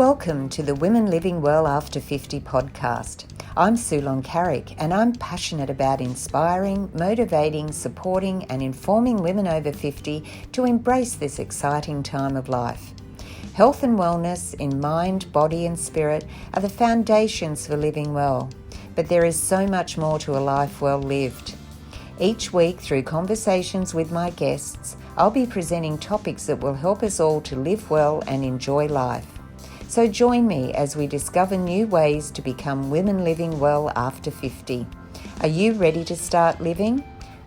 Welcome to the Women Living Well After 50 podcast. I'm Sulon Carrick and I'm passionate about inspiring, motivating, supporting and informing women over 50 to embrace this exciting time of life. Health and wellness in mind, body and spirit are the foundations for living well, but there is so much more to a life well lived. Each week, through conversations with my guests, I'll be presenting topics that will help us all to live well and enjoy life. So join me as we discover new ways to become women living well after 50. Are you ready to start living?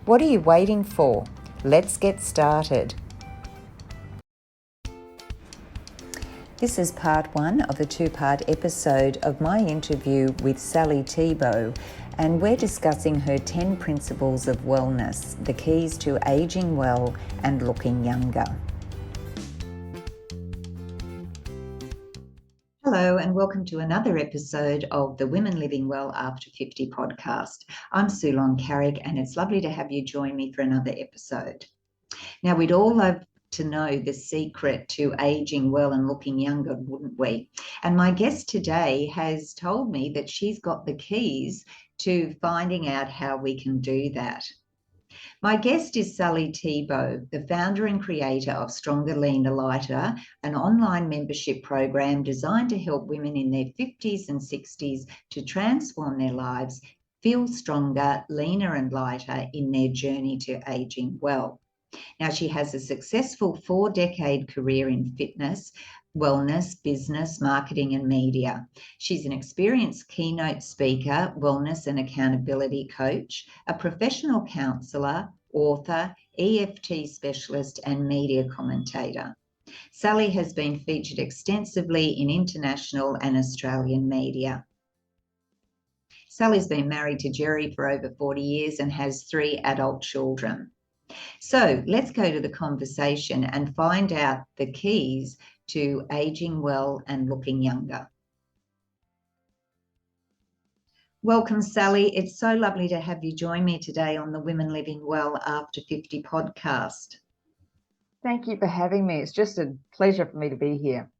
What are you waiting for? Let's get started. This is part one of a two-part episode of my interview with Sally Thibeault, and we're discussing her 10 principles of wellness, the keys to aging well and looking younger. Hello and welcome to another episode of the Women Living Well After 50 podcast. I'm Sulon Carrick and it's lovely to have you join me for another episode. Now, we'd all love to know the secret to aging well and looking younger, wouldn't we? And my guest today has told me that she's got the keys to finding out how we can do that. My guest is Sally Thibeault, the founder and creator of Stronger, Leaner, Lighter, an online membership program designed to help women in their 50s and 60s to transform their lives, feel stronger, leaner and lighter in their journey to aging well. Now, she has a successful 4-decade career in fitness, wellness, business, marketing and media. She's an experienced keynote speaker, wellness and accountability coach, a professional counsellor, author, EFT specialist and media commentator. Sally has been featured extensively in international and Australian media. Sally's been married to Jerry for over 40 years and has 3 adult children. So let's go to the conversation and find out the keys to aging well and looking younger. Welcome, Sally. It's so lovely to have you join me today on the Women Living Well After 50 podcast. Thank you for having me. It's just a pleasure for me to be here.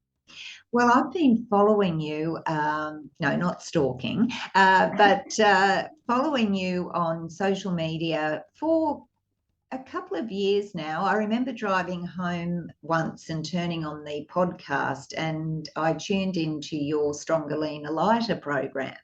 Well, I've been following you, not stalking, but following you on social media for a couple of years now. I remember driving home once and turning on the podcast and I tuned into your Stronger, Leaner, Lighter program.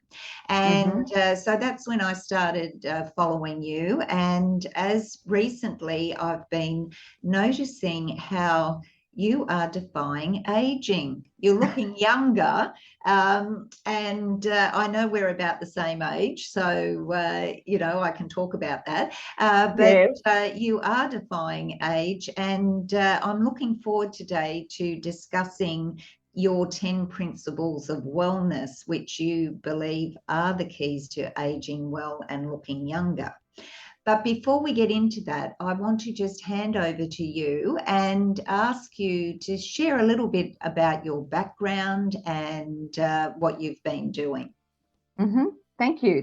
And so that's when I started following you. And as recently, I've been noticing how you are defying aging. You're looking younger, and I know we're about the same age, so I can talk about that. But you are defying age, and I'm looking forward today to discussing your 10 principles of wellness, which you believe are the keys to aging well and looking younger. But before we get into that, I want to just hand over to you and ask you to share a little bit about your background and what you've been doing. Thank you.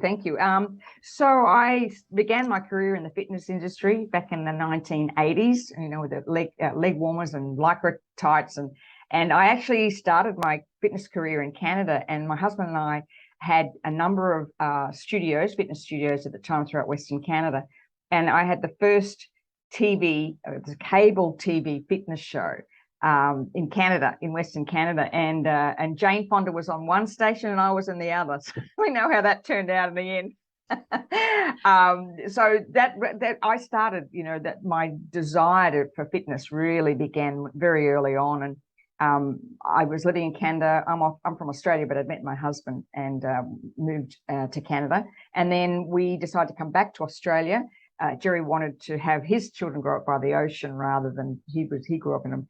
So I began my career in the fitness industry back in the 1980s, with the leg warmers and lycra tights. And I actually started my fitness career in Canada, and my husband and I had a number of fitness studios at the time throughout Western Canada. And I had the first the cable TV fitness show in Canada, in Western Canada. And Jane Fonda was on one station and I was in the other. So we know how that turned out in the end. So that I started, that my desire for fitness really began very early on. And I was living in Canada. I'm from Australia, but I'd met my husband and moved to Canada. And then we decided to come back to Australia. Jerry wanted to have his children grow up by the ocean rather than he grew up in a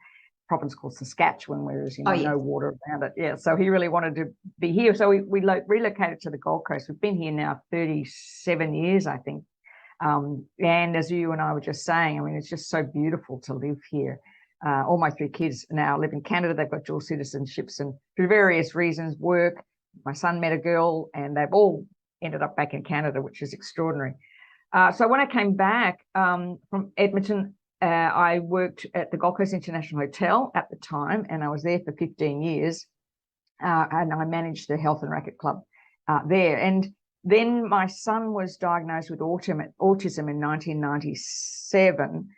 province called Saskatchewan, where there's no water around it. Yeah, so he really wanted to be here. So we relocated to the Gold Coast. We've been here now 37 years, I think. And as you and I were just saying, it's just so beautiful to live here. All my 3 kids now live in Canada. They've got dual citizenships and through various reasons, work. My son met a girl and they've all ended up back in Canada, which is extraordinary. So when I came back from Edmonton, I worked at the Gold Coast International Hotel at the time, and I was there for 15 years. and I managed the health and racquet club there. And then my son was diagnosed with autism in 1997.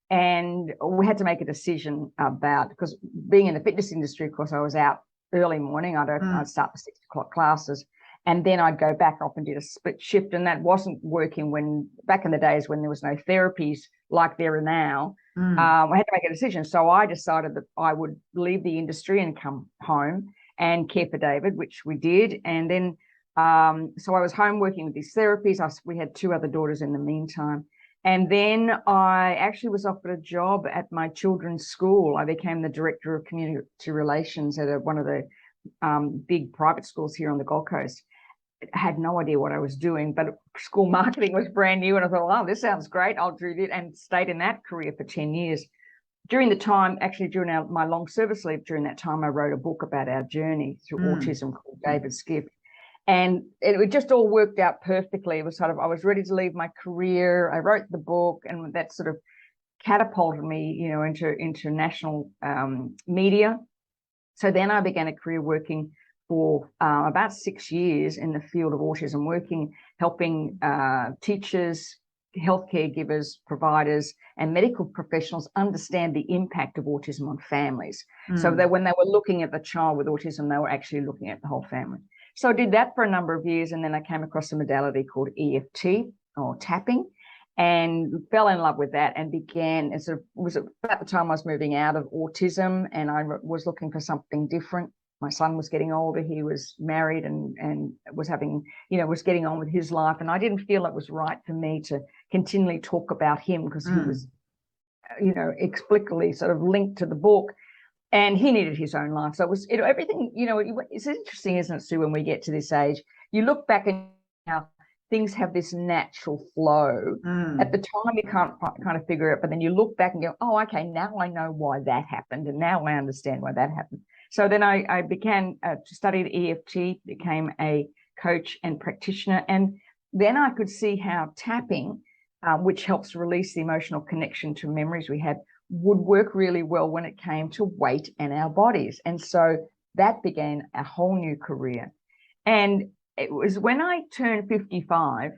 And we had to make a decision about, because being in the fitness industry, of course, I was out early morning. I'd start the 6 o'clock classes, and then I'd go back up and did a split shift. And that wasn't working back in the days when there was no therapies like there are now. I had to make a decision. So I decided that I would leave the industry and come home and care for David, which we did. And then, so I was home working with these therapies. We had 2 other daughters in the meantime. And then I actually was offered a job at my children's school. I became the director of community relations at one of the big private schools here on the Gold Coast. I had no idea what I was doing, but school marketing was brand new. And I thought, oh, this sounds great. I'll do it, and stayed in that career for 10 years. During the time, actually during my long service leave, during that time, I wrote a book about our journey through autism called David's Gift. And it just all worked out perfectly. It was sort of, I was ready to leave my career. I wrote the book, and that sort of catapulted me, into national media. So then I began a career working for about 6 years in the field of autism, helping teachers, healthcare givers, providers, and medical professionals understand the impact of autism on families. So that when they were looking at the child with autism, they were actually looking at the whole family. So I did that for a number of years, and then I came across a modality called EFT, or tapping, and fell in love with that, and began, it was about the time I was moving out of autism, and I was looking for something different. My son was getting older. He was married and was having, was getting on with his life. And I didn't feel it was right for me to continually talk about him, because he was, explicitly sort of linked to the book. And he needed his own life. So it was, everything, it's interesting, isn't it, Sue, when we get to this age, you look back and how things have this natural flow. At the time, you can't kind of figure it, but then you look back and go, oh, okay, now I know why that happened. And now I understand why that happened. So then I began to study the EFT, became a coach and practitioner. And then I could see how tapping, which helps release the emotional connection to memories we had, would work really well when it came to weight and our bodies. And so that began a whole new career. And it was when I turned 55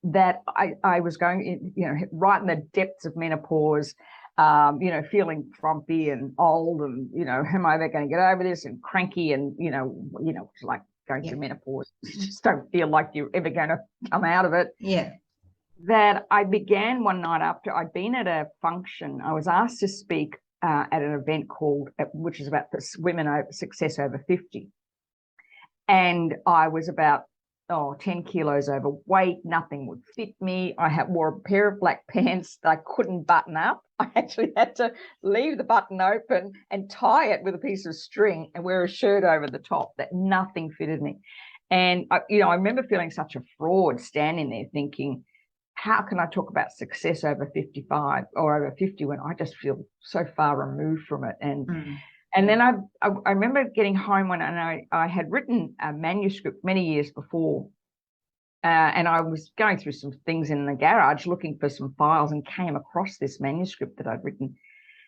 that I was going, right in the depths of menopause, feeling frumpy and old, and, am I ever going to get over this, and cranky, and, like going through menopause, you just don't feel like you're ever going to come out of it. Yeah. That I began one night after I'd been at a function. I was asked to speak at an event which is about women over success over 50. And I was about 10 kilos overweight. Nothing would fit me. I wore a pair of black pants that I couldn't button up. I actually had to leave the button open and tie it with a piece of string and wear a shirt over the top, that nothing fitted me. And I remember feeling such a fraud standing there thinking, how can I talk about success over 55 or over 50 when I just feel so far removed from it? And then I remember getting home and I had written a manuscript many years before, and I was going through some things in the garage looking for some files and came across this manuscript that I'd written.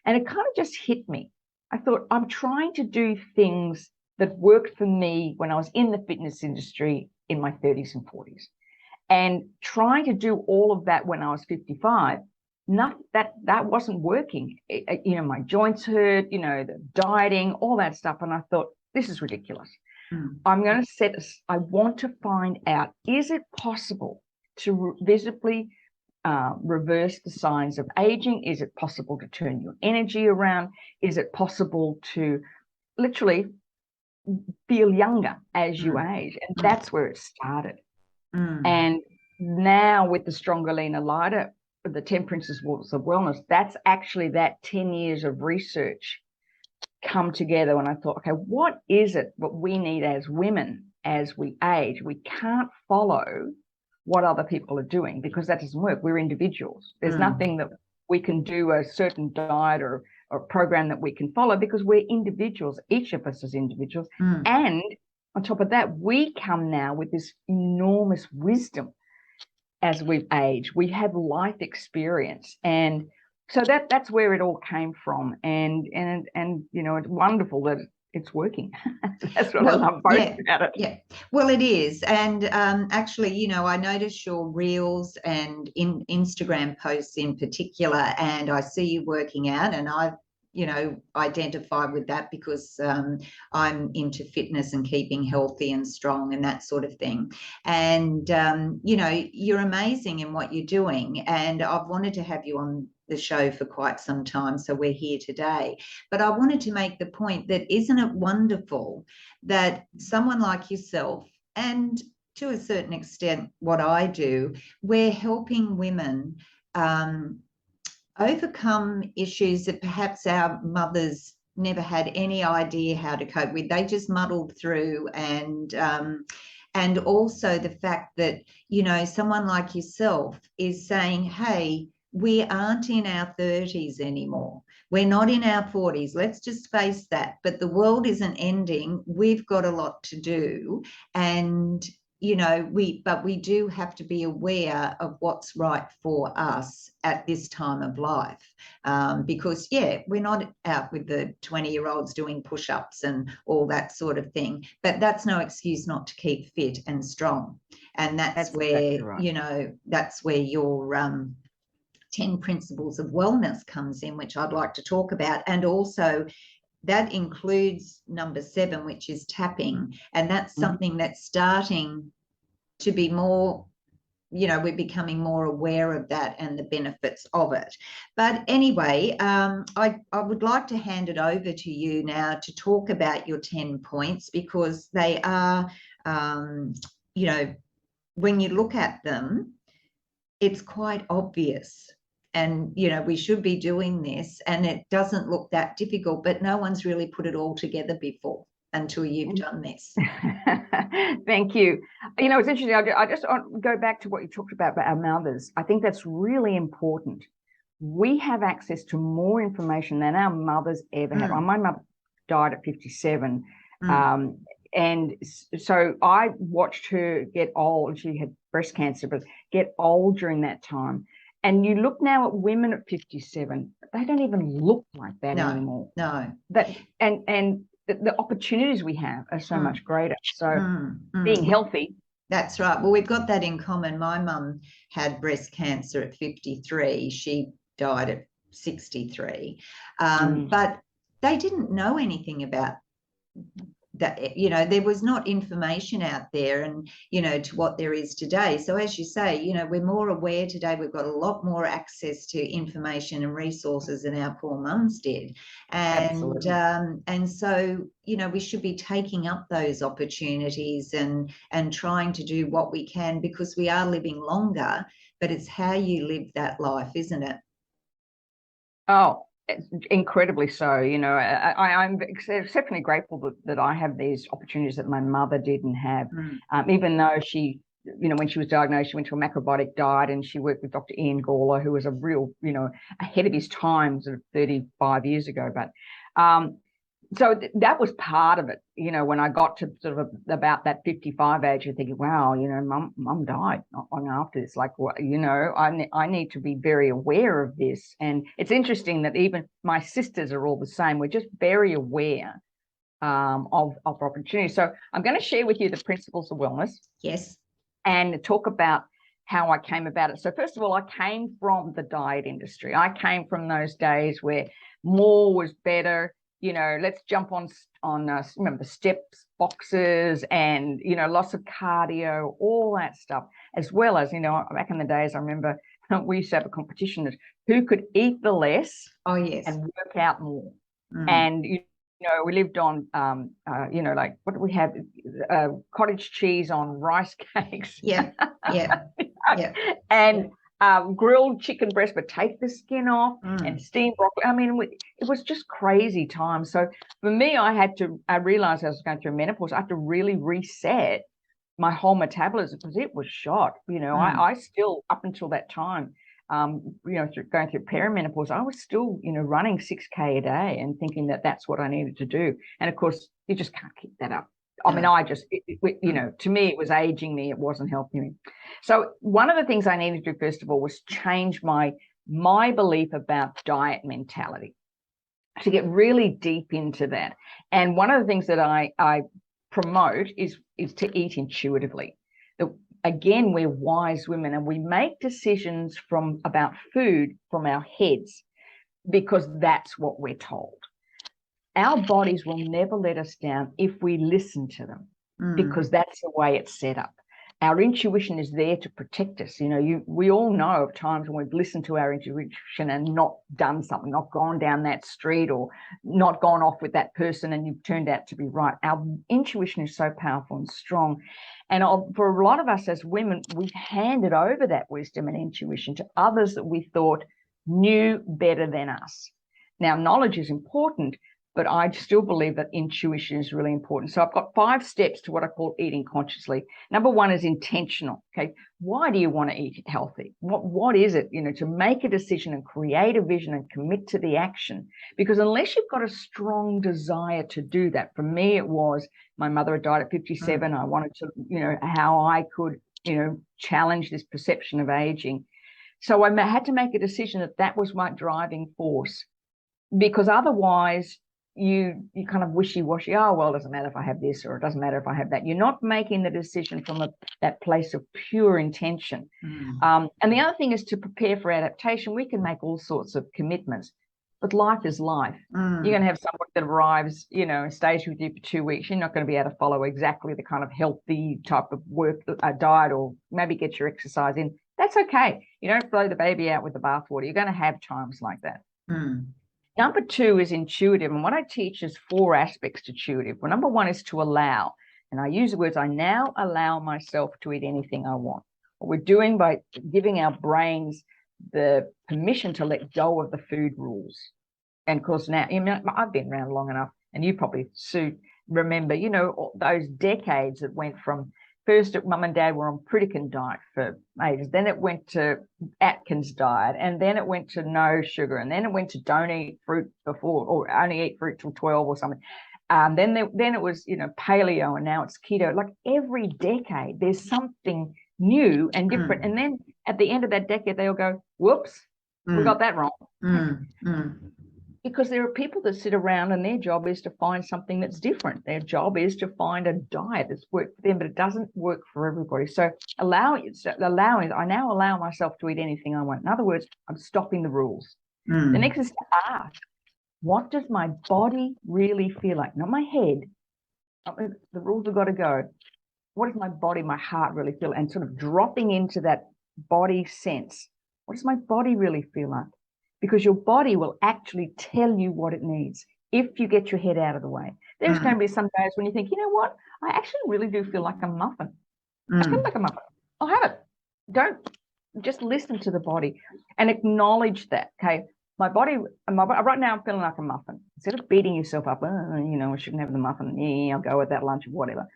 And it kind of just hit me. I thought, I'm trying to do things that worked for me when I was in the fitness industry in my 30s and 40s. And trying to do all of that when I was 55, that wasn't working. My joints hurt, the dieting, all that stuff. And I thought, this is ridiculous. I'm going to I want to find out, is it possible to visibly reverse the signs of aging? Is it possible to turn your energy around? Is it possible to literally feel younger as you age? And that's where it started. And now with the Stronger, Leaner, Lighter, the 10 Principles of Wellness, that's actually that 10 years of research come together. And I thought, okay, what is it what we need as women as we age? We can't follow what other people are doing because that doesn't work. We're individuals. There's nothing that we can do, a certain diet or program that we can follow, because we're individuals. Each of us is individuals. And on top of that, we come now with this enormous wisdom as we've aged. We have life experience. And so that's where it all came from. And it's wonderful that it's working. That's what I love most about it. Yeah, well, it is. And actually, you know, I notice your reels and in Instagram posts in particular, and I see you working out, and I've, you know, identify with that because I'm into fitness and keeping healthy and strong and that sort of thing. And, you know, you're amazing in what you're doing. And I've wanted to have you on the show for quite some time, so we're here today. But I wanted to make the point that isn't it wonderful that someone like yourself, and to a certain extent what I do, we're helping women overcome issues that perhaps our mothers never had any idea how to cope with. They just muddled through. And also the fact that, you know, someone like yourself is saying, hey, we aren't in our 30s anymore. We're not in our 40s. Let's just face that. But the world isn't ending. We've got a lot to do. And, you know, we do have to be aware of what's right for us at this time of life. Because, yeah, we're not out with the 20-year-olds doing push-ups and all that sort of thing. But that's no excuse not to keep fit and strong. And that's where, exactly right. You know, that's where your 10 principles of wellness comes in, which I'd like to talk about. And also that includes number 7, which is tapping. And that's something that's starting to be more, you know, we're becoming more aware of that and the benefits of it. But anyway, I would like to hand it over to you now to talk about your 10 points, because they are, you know, when you look at them, it's quite obvious. And, you know, we should be doing this, and it doesn't look that difficult, but no one's really put it all together before until you've done this. Thank you. You know, it's interesting. I just want to go back to what you talked about our mothers. I think that's really important. We have access to more information than our mothers ever had. Well, my mother died at 57. And so I watched her get old. She had breast cancer, but get old during that time. And you look now at women at 57, they don't even look like that anymore. No. And the opportunities we have are so much greater. So being healthy. That's right. Well, we've got that in common. My mum had breast cancer at 53. She died at 63. But they didn't know anything about that. You know, there was not information out there, and, you know, to what there is today. So as you say, you know, we're more aware today. We've got a lot more access to information and resources than our poor mums did. And so, you know, we should be taking up those opportunities and trying to do what we can, because we are living longer, but it's how you live that life, isn't it? Oh, incredibly so. You know, I'm exceptionally grateful that I have these opportunities that my mother didn't have. Even though she, you know, when she was diagnosed, she went to a macrobiotic diet, and she worked with Dr. Ian Gawler, who was a real, you know, ahead of his time, sort of 35 years ago. But so that was part of it. You know, when I got to sort of about that 55 age, you're thinking, wow, you know, mum died not long after this. Like, well, you know, I need to be very aware of this. And it's interesting that even my sisters are all the same. We're just very aware of opportunities. So I'm going to share with you the principles of wellness. Yes. And talk about how I came about it. So first of all, I came from the diet industry. I came from those days where more was better. You know, let's jump on remember the steps, boxes, and, you know, lots of cardio, all that stuff, as well as, you know, back in the days, I remember we used to have a competition of who could eat the less and work out more. And, you know, we lived on, you know, like, what do we have? Cottage cheese on rice cakes. Yeah. And grilled chicken breast, but take the skin off, and steamed broccoli. I mean, it was just crazy time. So for me, I realized I was going through menopause. I had to really reset my whole metabolism, because it was shot. You know, I still, up until that time, you know, going through perimenopause, I was still, you know, running 6K a day and thinking that that's what I needed to do. And of course, you just can't keep that up. I mean, you know, to me, it was aging me. It wasn't helping me. So one of the things I needed to do, first of all, was change my belief about diet mentality. to get really deep into that. And one of the things that I promote is to eat intuitively. Again, we're wise women and we make decisions about food from our heads because that's what we're told. Our bodies will never let us down if we listen to them, because that's the way it's set up. Our intuition is there to protect us. We all know of times when we've listened to our intuition and not done something, not gone down that street or not gone off with that person, and you've turned out to be right. Our intuition is so powerful and strong. And for a lot of us as women, we've handed over that wisdom and intuition to others that we thought knew better than us. Now, knowledge is important, but I still believe that intuition is really important. So I've got 5 steps to what I call eating consciously. Number 1 is intentional. Okay, why do you want to eat healthy? What is it? To make a decision and create a vision and commit to the action. Because unless you've got a strong desire to do that, for me it was my mother had died at 57. I wanted to, how I could, challenge this perception of aging. So I had to make a decision that was my driving force, because otherwise you kind of wishy-washy. Oh, well, it doesn't matter if I have this, or it doesn't matter if I have that. You're not making the decision from that place of pure intention. And the other thing is to prepare for adaptation. We can make all sorts of commitments, but life is life. You're going to have someone that arrives, and stays with you for 2 weeks. You're not going to be able to follow exactly the kind of healthy type of diet, or maybe get your exercise in. That's okay. You don't throw the baby out with the bathwater. You're going to have times like that. Number 2 is intuitive. And what I teach is 4 aspects to intuitive. Well, number 1 is to allow. And I use the words, I now allow myself to eat anything I want. What we're doing by giving our brains the permission to let go of the food rules. And of course, now, I've been around long enough, and you probably, Sue, remember, those decades that went from first Mum and Dad were on Pritikin diet for ages. Then it went to Atkins diet, and then it went to no sugar, and then it went to don't eat fruit before, or only eat fruit till 12 or something. Then it was paleo, and now it's keto. Like every decade, there's something new and different. And then at the end of that decade, they'll go, "Whoops, we got that wrong." Because there are people that sit around and their job is to find something that's different. Their job is to find a diet that's worked for them, but it doesn't work for everybody. So allowing, I now allow myself to eat anything I want. In other words, I'm stopping the rules. The next is to ask, what does my body really feel like? Not my head. The rules have got to go. What does my body, my heart really feel? And sort of dropping into that body sense. What does my body really feel like? Because your body will actually tell you what it needs if you get your head out of the way. There's going to be some days when you think, you know what? I actually really do feel like a muffin. I feel like a muffin. I'll have it. Don't just listen to the body and acknowledge that. Okay, my body right now I'm feeling like a muffin. Instead of beating yourself up, I shouldn't have the muffin. Yeah, I'll go with that lunch or whatever.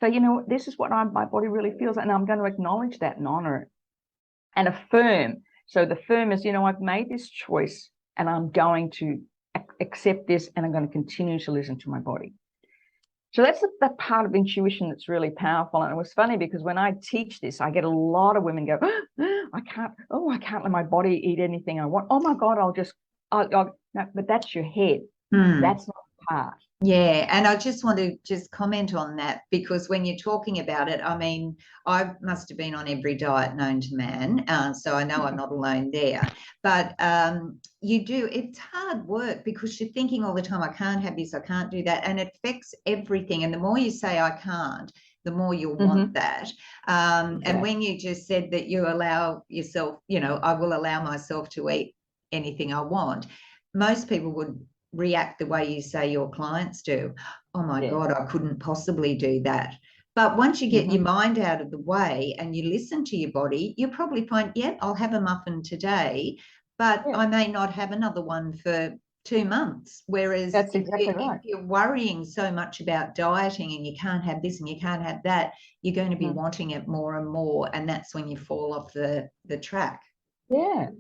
So this is what my body really feels like, and I'm going to acknowledge that and honor it and affirm. So the firm is, I've made this choice and I'm going to accept this, and I'm going to continue to listen to my body. So that's that part of intuition that's really powerful. And it was funny because when I teach this, I get a lot of women go, I can't let my body eat anything I want. Oh my God, no, but that's your head. That's not the part. Yeah, and I just want to comment on that, because when you're talking about it, I mean, I must have been on every diet known to man, so I know I'm not alone there. But it's hard work, because you're thinking all the time, I can't have this, I can't do that, and it affects everything. And the more you say I can't, the more you'll want that. And when you just said that you allow yourself, I will allow myself to eat anything I want, most people would react the way you say your clients do. Oh my God, I couldn't possibly do that. But once you get your mind out of the way and you listen to your body, you'll probably find, I'll have a muffin today, but I may not have another one for 2 months. Whereas that's exactly right. If you're worrying so much about dieting and you can't have this and you can't have that, you're going to be wanting it more and more, and that's when you fall off the track. Yeah.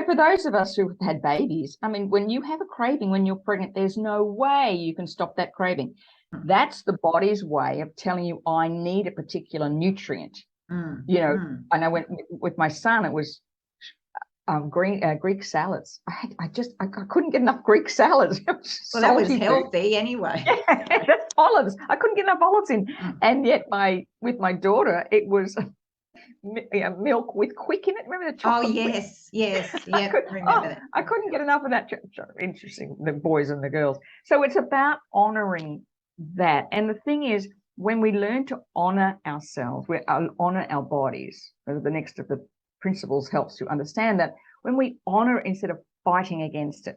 For those of us who've had babies, I mean, when you have a craving when you're pregnant, there's no way you can stop that craving. That's the body's way of telling you, I need a particular nutrient. I know with my son, it was Greek salads. I couldn't get enough Greek salads. Well, that was healthy anyway. Yeah, that's olives. I couldn't get enough olives in, and yet with my daughter, it was milk with quick in it. Remember the chocolate? Oh yes, yes, yeah. Remember that. I couldn't get enough of that. Interesting, the boys and the girls. So it's about honouring that, and the thing is, when we learn to honour ourselves, we honour our bodies. The next of the principles helps to understand that when we honor instead of fighting against it,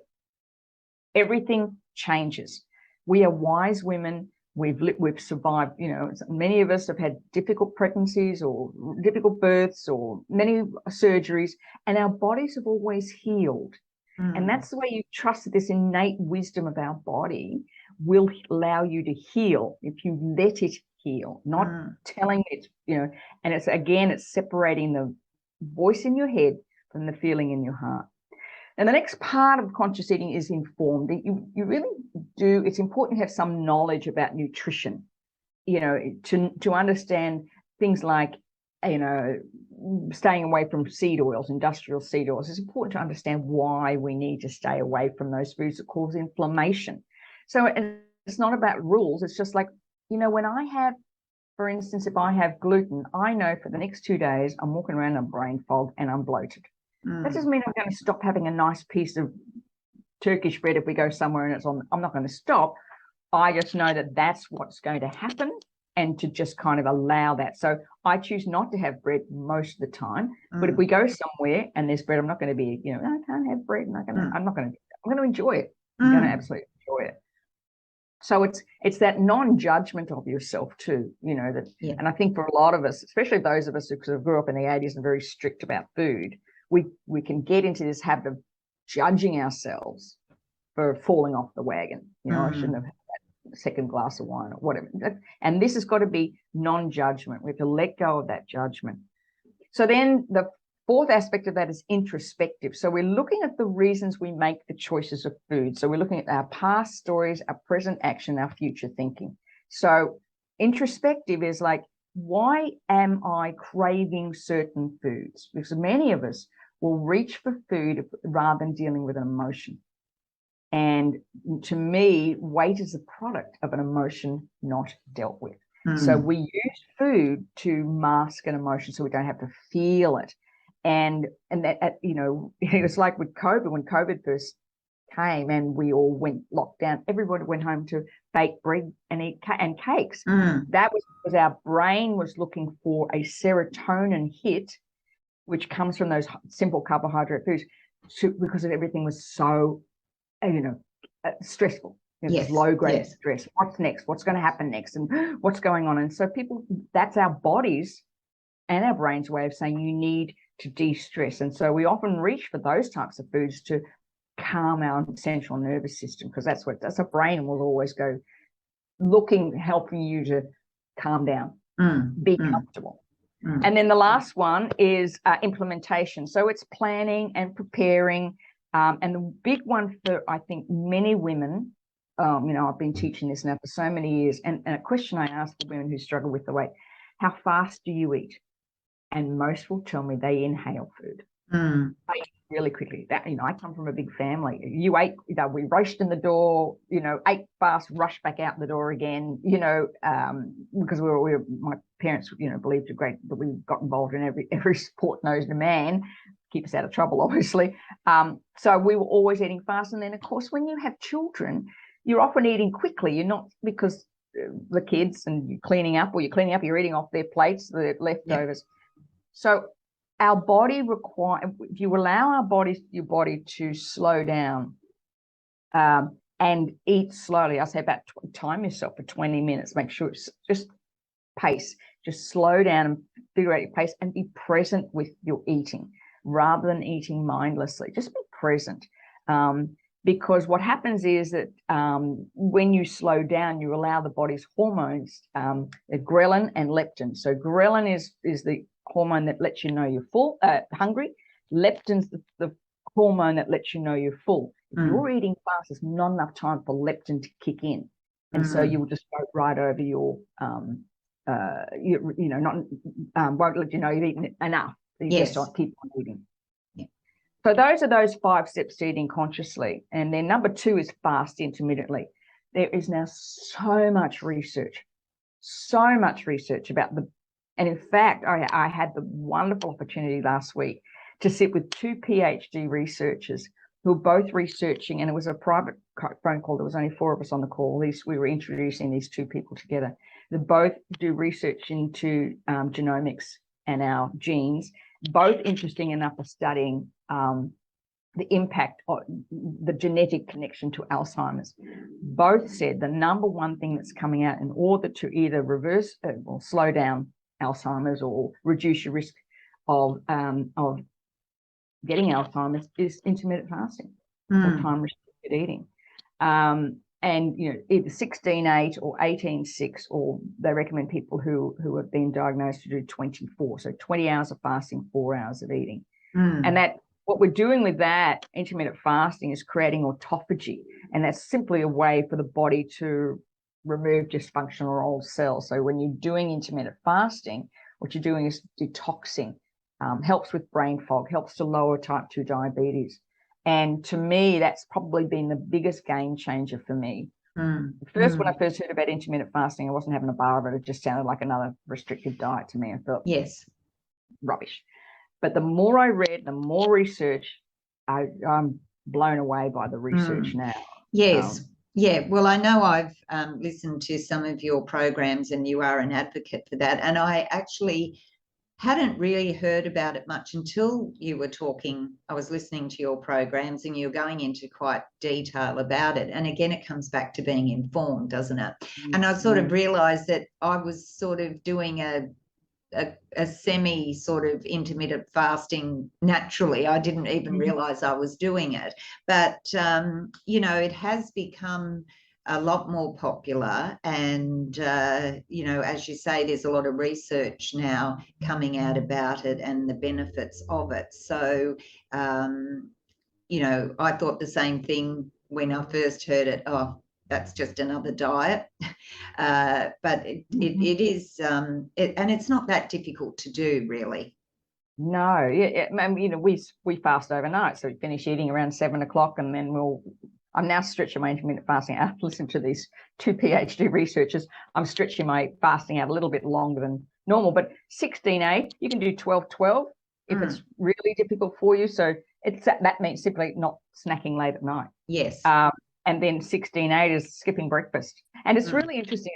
everything changes. We are wise women. We've survived. Many of us have had difficult pregnancies or difficult births or many surgeries, and our bodies have always healed. And that's the way you trust that this innate wisdom of our body will allow you to heal if you let it heal, not telling it, and it's separating the voice in your head from the feeling in your heart. And the next part of conscious eating is informed. You really do, it's important to have some knowledge about nutrition, to understand things like, staying away from seed oils, industrial seed oils. It's important to understand why we need to stay away from those foods that cause inflammation. So it's not about rules. It's just like, when I have, for instance, if I have gluten, I know for the next 2 days, I'm walking around in a brain fog and I'm bloated. That doesn't mean I'm going to stop having a nice piece of Turkish bread if we go somewhere and it's on. I'm not going to stop. I just know that that's what's going to happen, and to just kind of allow that. So I choose not to have bread most of the time. But if we go somewhere and there's bread, I'm not going to be, I can't have bread. I'm going to enjoy it. I'm going to absolutely enjoy it. So it's that non-judgment of yourself too, and I think for a lot of us, especially those of us who sort of grew up in the 80s and very strict about food, we can get into this habit of judging ourselves for falling off the wagon. I shouldn't have had that second glass of wine or whatever. And this has got to be non-judgment. We have to let go of that judgment. So then the fourth aspect of that is introspective. So we're looking at the reasons we make the choices of food. So we're looking at our past stories, our present action, our future thinking. So introspective is like, why am I craving certain foods? Because many of us will reach for food rather than dealing with an emotion. And to me, weight is a product of an emotion not dealt with. So we use food to mask an emotion so we don't have to feel it. And that, it was like with COVID, when COVID first came and we all went locked down, everybody went home to bake bread and eat cakes. That was because our brain was looking for a serotonin hit, which comes from those simple carbohydrate foods, because everything was so, stressful. Yes, low grade stress. What's next? What's going to happen next? And what's going on? And so that's our bodies and our brain's way of saying you need to de-stress. And so we often reach for those types of foods to calm our central nervous system, because that's a brain will always go helping you to calm down, be comfortable. And then the last one is implementation. So it's planning and preparing. And the big one for, I think, many women, I've been teaching this now for so many years, and a question I ask the women who struggle with the weight, how fast do you eat? And most will tell me they inhale food. They eat really quickly. That, I come from a big family. You ate, we rushed in the door, ate fast, rushed back out the door again, because my parents, believed that we got involved in every sport known to man, keep us out of trouble, obviously. So we were always eating fast. And then, of course, when you have children, you're often eating quickly. You're not, because the kids and you're cleaning up, you're eating off their plates, the leftovers. So our body if you allow your body to slow down and eat slowly, I say about time yourself for 20 minutes, make sure it's just pace, just slow down and figure out your pace and be present with your eating rather than eating mindlessly. Just be present. Because what happens is that when you slow down, you allow the body's hormones, ghrelin and leptin. So ghrelin is the hormone that lets you know you're hungry. Leptin's the hormone that lets you know you're full. If you're eating fast, there's not enough time for leptin to kick in. And so you will just go right over your, won't let you know you've eaten enough. You just don't keep on eating. So So those are those 5 steps to eating consciously. And then number 2 is fast intermittently. There is now so much research about and in fact, I had the wonderful opportunity last week to sit with 2 PhD researchers who were both researching, and it was a private phone call. There was only 4 of us on the call. We were introducing these 2 people together. They both do research into genomics and our genes, both interesting enough for studying the impact of the genetic connection to Alzheimer's. Both said the number one thing that's coming out in order to either reverse or slow down Alzheimer's or reduce your risk of getting Alzheimer's is intermittent fasting or time restricted eating. And either 16-8 or 18-6, or they recommend people who have been diagnosed to do 24, so 20 hours of fasting, 4 hours of eating. And that what we're doing with that intermittent fasting is creating autophagy, and that's simply a way for the body to remove dysfunctional or old cells. So when you're doing intermittent fasting, what you're doing is detoxing, helps with brain fog, helps to lower type 2 diabetes. And to me, that's probably been the biggest game changer for me. When I first heard about intermittent fasting, I wasn't having a bar of it. It just sounded like another restrictive diet to me. I thought, yes, rubbish. But the more I read, the more research, I'm blown away by the research now. Yes. Yeah, well, I know I've listened to some of your programs, and you are an advocate for that. And I actually hadn't really heard about it much until you were talking. I was listening to your programs, and you're going into quite detail about it. And again, it comes back to being informed, doesn't it? And I sort of realized that I was sort of doing a semi sort of intermittent fasting naturally. I didn't even realize I was doing it, but it has become a lot more popular, and as you say, there's a lot of research now coming out about it and the benefits of it. So I thought the same thing when I first heard it. Oh, that's just another diet. But it is, and it's not that difficult to do, really. No, we fast overnight, so we finish eating around 7 o'clock, and then I'm now stretching my intermittent fasting. After listening to these 2 PhD researchers, I'm stretching my fasting out a little bit longer than normal, but 16-8, you can do 12-12 if it's really difficult for you. So that means simply not snacking late at night. Yes. And then 16-8 is skipping breakfast. And it's really interesting,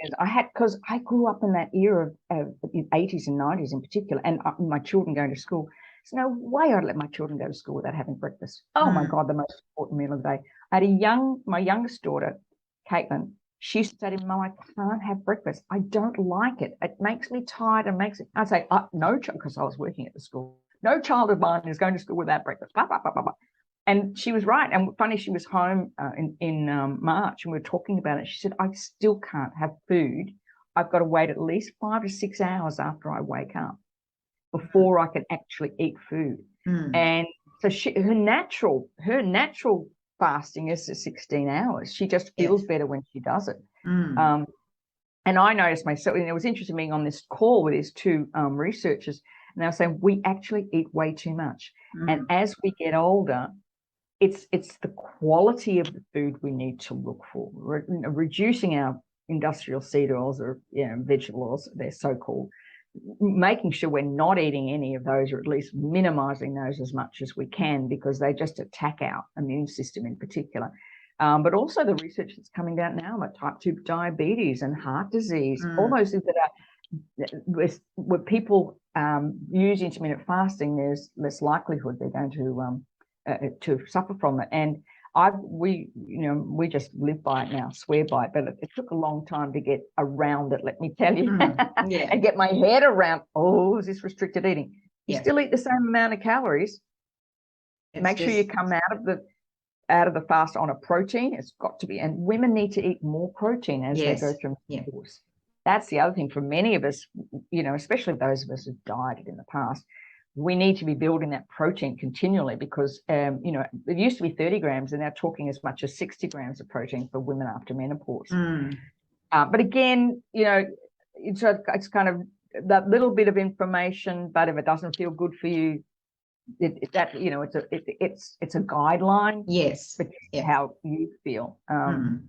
because I grew up in that era of the 80s and 90s in particular, and my children going to school. There's no way I'd let my children go to school without having breakfast. Oh my God, the most important meal of the day. I had my youngest daughter, Caitlin, she used to say to me, Mum, I can't have breakfast. I don't like it. It makes me tired and I'd say, no, because I was working at the school. No child of mine is going to school without breakfast. Blah, blah, blah, blah, blah. And she was right. And funny, she was home in March, and we were talking about it. She said, I still can't have food. I've got to wait at least 5 to 6 hours after I wake up before I can actually eat food. And so her natural fasting is 16 hours. She just feels better when she does it. And I noticed myself, and it was interesting being on this call with these 2 researchers, and they were saying we actually eat way too much. And as we get older, it's the quality of the food we need to look for. Reducing our industrial seed oils, or vegetable oils, they're so called, making sure we're not eating any of those, or at least minimizing those as much as we can, because they just attack our immune system in particular. But also the research that's coming out now about type 2 diabetes and heart disease, all those things that are, where people use intermittent fasting, there's less likelihood they're going to suffer from it. And we just live by it now, swear by it, but it took a long time to get around it, let me tell you, and get my head around, is this restricted eating? You still eat the same amount of calories. Make sure you come out of the fast on a protein. It's got to be, and women need to eat more protein as they go through menopause. That's the other thing for many of us, especially those of us who've dieted in the past. We need to be building that protein continually, because, it used to be 30 grams, and they're talking as much as 60 grams of protein for women after menopause. But again, it's kind of that little bit of information, but if it doesn't feel good for you, that, you know, it's a guideline, Yes. but Yeah. how you feel. Mm.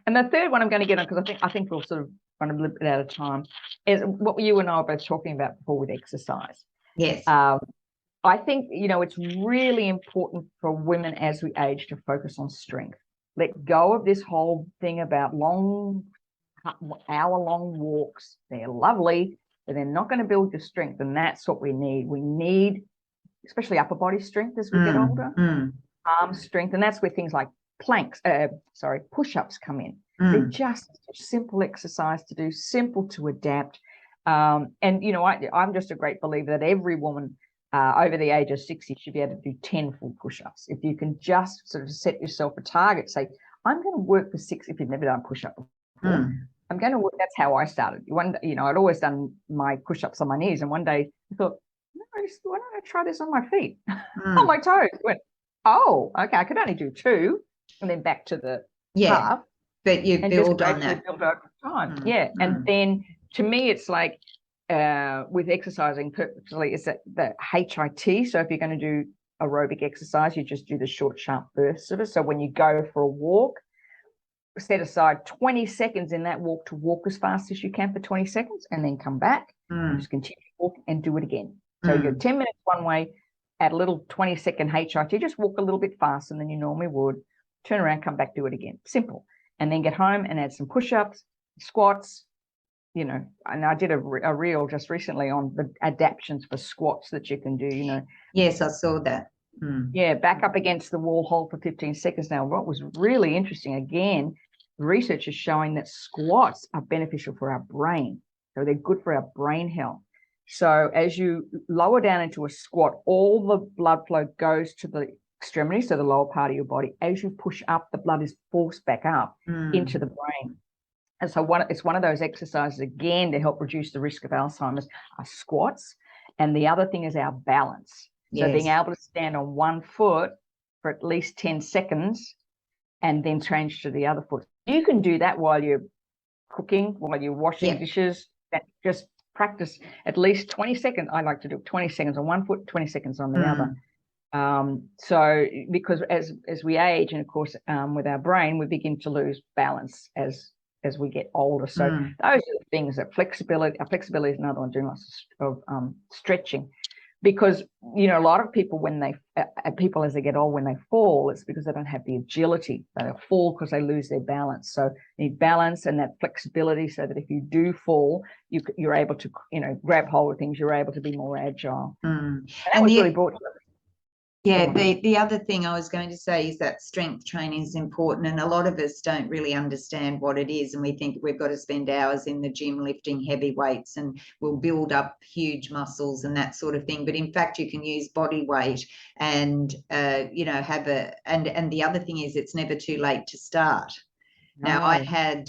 And the third one I'm going to get on, because I think we'll sort of run a little bit out of time, is what you and I were both talking about before with exercise. Yes. I think, you know, it's really important for women as we age to focus on strength. Let go of this whole thing about long, hour-long walks. They're lovely, but they're not going to build your strength, and that's what we need. We need, especially upper body strength as we get older, arm strength, and that's where things like push-ups come in. They're just simple exercise to do, simple to adapt. And, you know, I'm just a great believer that every woman over the age of 60 should be able to do 10 full push-ups. If you can just sort of set yourself a target, say, I'm going to work for 6, if you've never done push-up before, I'm going to work. That's how I started. One day, you know, I'd always done my push-ups on my knees, and one day I thought, no, why don't I try this on my feet, on my toes? I went, oh, okay, I could only do 2, and then back to the half. But you build on that. Build over time. And then to me, it's like with exercising purposely, is that the HIT. So if you're going to do aerobic exercise, you just do the short, sharp bursts of it. So when you go for a walk, set aside 20 seconds in that walk to walk as fast as you can for 20 seconds, and then come back, just continue to walk and do it again. So you're 10 minutes one way, add a little 20-second HIT, just walk a little bit faster than you normally would, turn around, come back, do it again. Simple. And then get home and add some push-ups, squats, you know. And I did a reel just recently on the adaptations for squats that you can do, you know. Yes, I saw that. Yeah, back up against the wall, hold for 15 seconds. Now, what was really interesting, again, research is showing that squats are beneficial for our brain. So they're good for our brain health. So as you lower down into a squat, all the blood flow goes to the extremities, so the lower part of your body. As you push up, the blood is forced back up into the brain. And so it's one of those exercises, again, to help reduce the risk of Alzheimer's, are squats. And the other thing is our balance. So being able to stand on one foot for at least 10 seconds and then change to the other foot. You can do that while you're cooking, while you're washing dishes. Just practice at least 20 seconds. I like to do 20 seconds on one foot, 20 seconds on the other. So because as we age, and of course with our brain, we begin to lose balance as we get older. So those are the things that flexibility is another one, doing lots of stretching. Because, you know, a lot of people, when people as they get old, when they fall, it's because they don't have the agility. They'll fall because they lose their balance. So you need balance and that flexibility, so that if you do fall, you're able to, you know, grab hold of things. You're able to be more agile. And that was really brought to us. Yeah, the other thing I was going to say is that strength training is important, and a lot of us don't really understand what it is, and we think we've got to spend hours in the gym lifting heavy weights and we'll build up huge muscles and that sort of thing. But in fact, you can use body weight and you know, and the other thing is, it's never too late to start. Now, I had,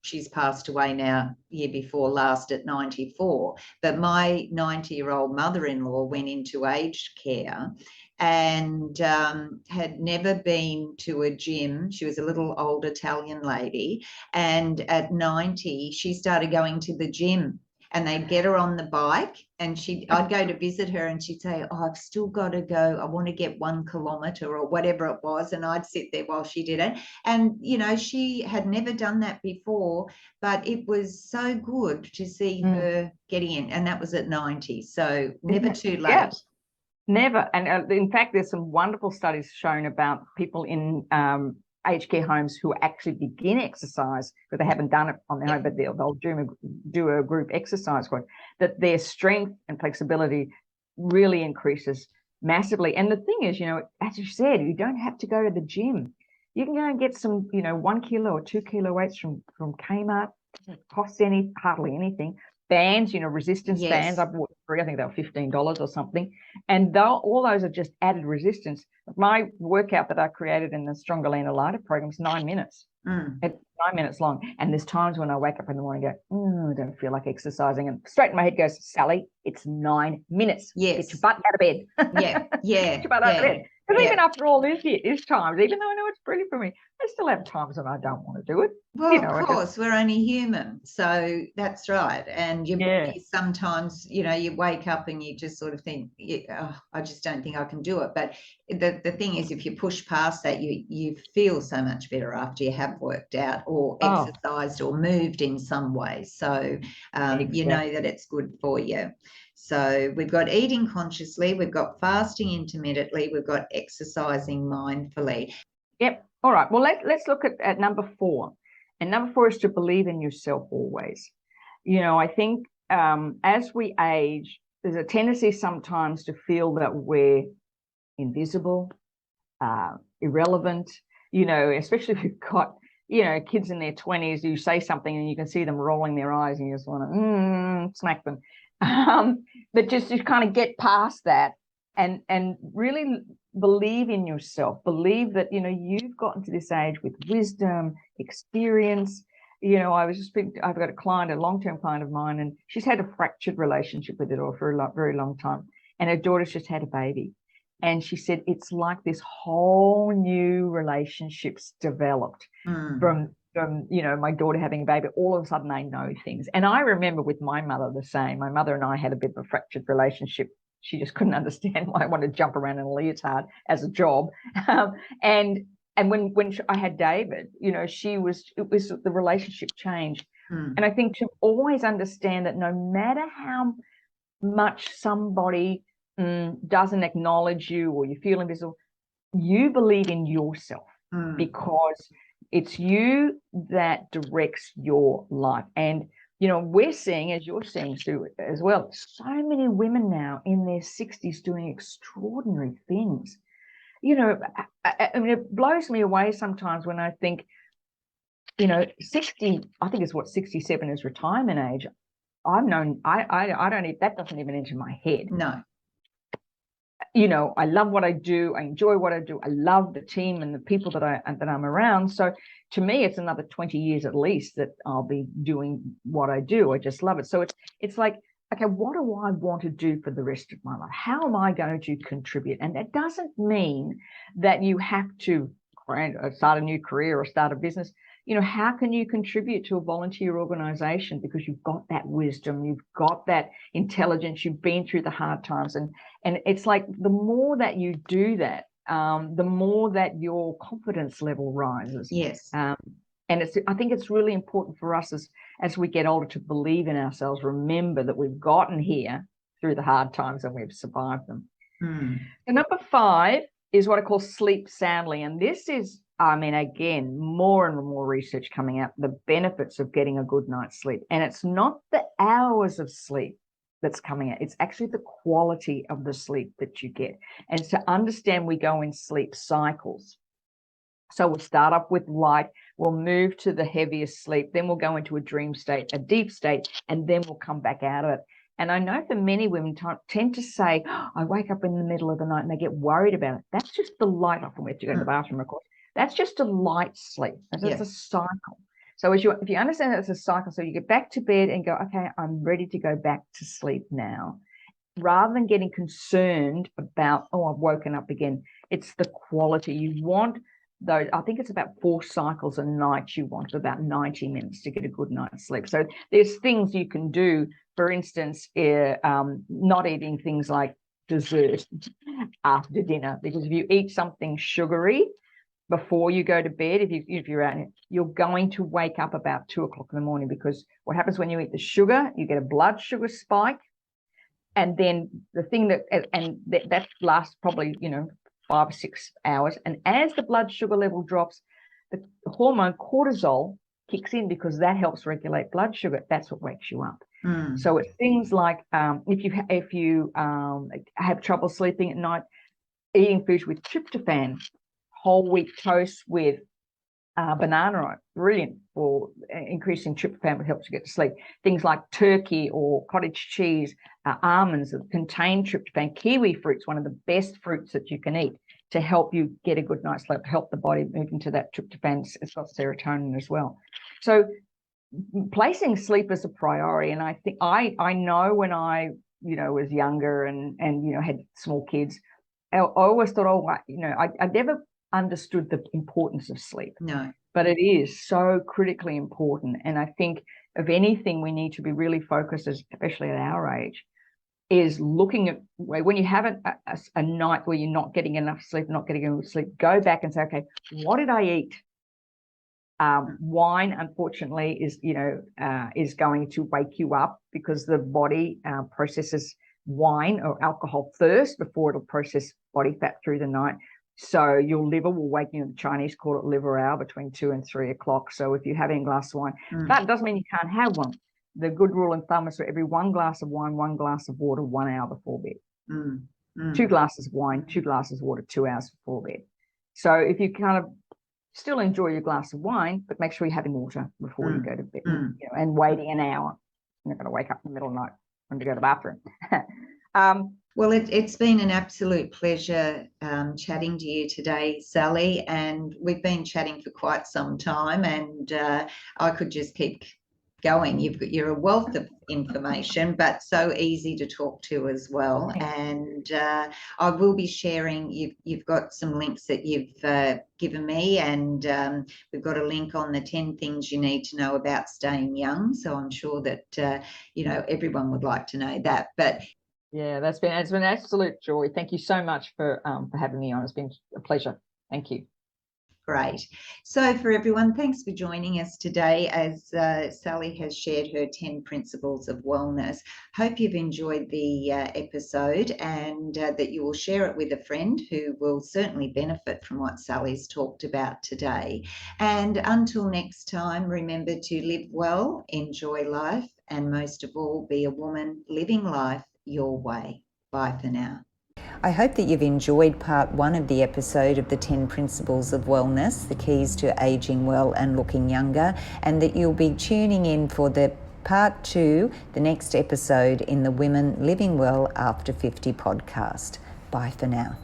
she's passed away now, year before last at 94, but my 90-year-old mother-in-law went into aged care and had never been to a gym. She was a little old Italian lady, and at 90, she started going to the gym. And they'd get her on the bike, and I'd go to visit her, and she'd say, oh, I've still got to go. I want to get 1 kilometre or whatever it was. And I'd sit there while she did it. And, you know, she had never done that before, but it was so good to see her getting in. And that was at 90. So never too late. Yeah. Never. And in fact, there's some wonderful studies shown about people in aged care homes who actually begin exercise, but they haven't done it on their own, but they'll do a group exercise group, that their strength and flexibility really increases massively. And the thing is, you know, as you said, you don't have to go to the gym. You can go and get some, you know, 1 kilo or 2 kilo weights from Kmart. It doesn't cost hardly anything. Bands, you know, resistance bands. I bought 3, I think they were $15 or something. And all those are just added resistance. My workout that I created in the Stronger, Leaner, Lighter program is 9 minutes. It's 9 minutes long. And there's times when I wake up in the morning and go, I don't feel like exercising. And straight in my head goes, Sally, it's 9 minutes. Yes. Get your butt out of bed. Yeah. Get your butt out of bed. Because even after all these times, even though I know it's brilliant for me, I still have times when I don't want to do it. Well, of course, we're only human. So that's right. And your body sometimes, you wake up and you just sort of think, oh, I just don't think I can do it. But the thing is, if you push past that, you feel so much better after you have worked out or exercised or moved in some way. So you know that it's good for you. So we've got eating consciously, we've got fasting intermittently, we've got exercising mindfully. Yep. All right. Well, let's look at number 4. And number 4 is to believe in yourself always. I think as we age, there's a tendency sometimes to feel that we're invisible, irrelevant, especially if you've got, kids in their 20s, you say something and you can see them rolling their eyes and you just want to smack them. But just to kind of get past that and really believe in yourself, believe that, you've gotten to this age with wisdom, experience. I've got a client, a long-term client of mine, and she's had a fractured relationship with her daughter for a very long time. And her daughter's just had a baby. And she said, it's like this whole new relationships developed from my daughter having a baby. All of a sudden they know things. And I remember with my mother the same. My mother and I had a bit of a fractured relationship. She just couldn't understand why I wanted to jump around in a leotard as a job. And when I had David, it was the relationship changed. And I think to always understand that no matter how much somebody doesn't acknowledge you or you feel invisible, you believe in yourself because it's you that directs your life. And we're seeing, as you're seeing, Sue, as well, so many women now in their 60s doing extraordinary things. I mean, it blows me away sometimes when I think, 60, I think it's 67 is retirement age. I don't even, that doesn't even enter my head. No. I love what I do. I enjoy what I do. I love the team and the people that I'm around. So to me, it's another 20 years at least that I'll be doing what I do. I just love it. So it's like, okay, what do I want to do for the rest of my life? How am I going to contribute? And that doesn't mean that you have to start a new career or start a business. How can you contribute to a volunteer organization because you've got that wisdom, you've got that intelligence, you've been through the hard times. And it's like the more that you do that, the more that your confidence level rises. Yes. And I think it's really important for us as we get older to believe in ourselves, remember that we've gotten here through the hard times and we've survived them. And number 5 is what I call sleep soundly. And this is, again, more and more research coming out, the benefits of getting a good night's sleep. And it's not the hours of sleep that's coming out. It's actually the quality of the sleep that you get. And to understand, we go in sleep cycles. So we'll start up with light, we'll move to the heaviest sleep, then we'll go into a dream state, a deep state, and then we'll come back out of it. And I know for many women tend to say, I wake up in the middle of the night, and they get worried about it. That's just the light. Often we have to go to the bathroom, of course. That's just a light sleep. It's a cycle. So if you understand that it's a cycle, so you get back to bed and go, okay, I'm ready to go back to sleep now. Rather than getting concerned about, I've woken up again. It's the quality. You want those, I think it's about 4 cycles a night you want, about 90 minutes to get a good night's sleep. So there's things you can do, for instance, not eating things like dessert after dinner, because if you eat something sugary before you go to bed, if you're out, you're going to wake up about 2 o'clock in the morning, because what happens when you eat the sugar, you get a blood sugar spike. And then the thing that lasts probably, 5 or 6 hours. And as the blood sugar level drops, the hormone cortisol kicks in, because that helps regulate blood sugar. That's what wakes you up. So it's things like if you have trouble sleeping at night, eating foods with tryptophan, whole wheat toast with banana oil, brilliant for increasing tryptophan, but helps you get to sleep. Things like turkey or cottage cheese, almonds that contain tryptophan, kiwi fruit's one of the best fruits that you can eat to help you get a good night's sleep, help the body move into that tryptophan. It's got serotonin as well. So placing sleep as a priority. And I think I know when I was younger and had small kids, always thought, I never understood the importance of sleep. No. But it is so critically important. And I think of anything we need to be really focused, especially at our age, is looking at when you have a night where you're not getting enough sleep, go back and say, okay, what did I eat? Wine, unfortunately, is going to wake you up because the body processes wine or alcohol first before it'll process body fat through the night. So your liver will wake you. The Chinese call it liver hour, between 2 and 3 o'clock. So if you're having a glass of wine, that doesn't mean you can't have one. The good rule of thumb is for every 1 glass of wine, 1 glass of water, 1 hour before bed. 2 glasses of wine, 2 glasses of water, 2 hours before bed. So if you kind of still enjoy your glass of wine, but make sure you're having water before you go to bed, and waiting an hour. You're not going to wake up in the middle of the night when you go to the bathroom. Well, it's been an absolute pleasure chatting to you today, Sally, and we've been chatting for quite some time, and I could just keep going. You're a wealth of information, but so easy to talk to as well. And I will be sharing. You've got some links that you've given me, and we've got a link on the 10 things you need to know about staying young. So I'm sure that everyone would like to know that. But yeah, it's been an absolute joy. Thank you so much for having me on. It's been a pleasure. Thank you. Great. So for everyone, thanks for joining us today as Sally has shared her 10 principles of wellness. Hope you've enjoyed the episode, and that you will share it with a friend who will certainly benefit from what Sally's talked about today. And until next time, remember to live well, enjoy life, and most of all, be a woman living life your way. Bye for now. I hope that you've enjoyed part 1 of the episode of the 10 Principles of Wellness, the keys to aging well and looking younger, and that you'll be tuning in for the part 2, the next episode in the Women Living Well After 50 podcast. Bye for now.